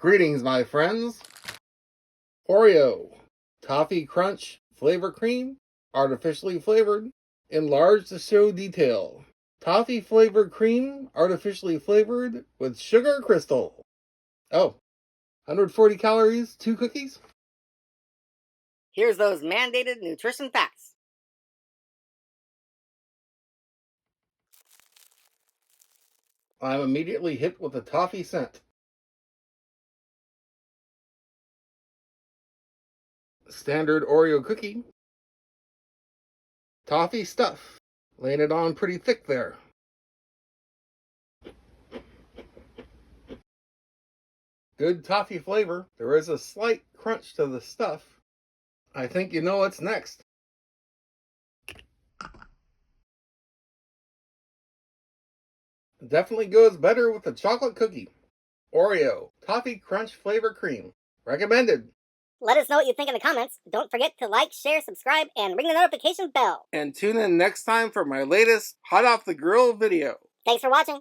Greetings, my friends. OREO Toffee Crunch Flavor Cream, artificially flavored, enlarged to show detail. Toffee flavored cream, artificially flavored with sugar crystal. Oh, 140 calories, 2 cookies? Here's those mandated nutrition facts. I'm immediately hit with a toffee scent. Standard Oreo cookie. Toffee stuff. Laying it on pretty thick there. Good toffee flavor. There is a slight crunch to the stuff. I think you know what's next. Definitely goes better with the chocolate cookie. OREO Toffee Crunch Flavor Cream. Recommended. Let us know what you think in the comments. Don't forget to like, share, subscribe, and ring the notification bell. And tune in next time for my latest hot off the grill video. Thanks for watching.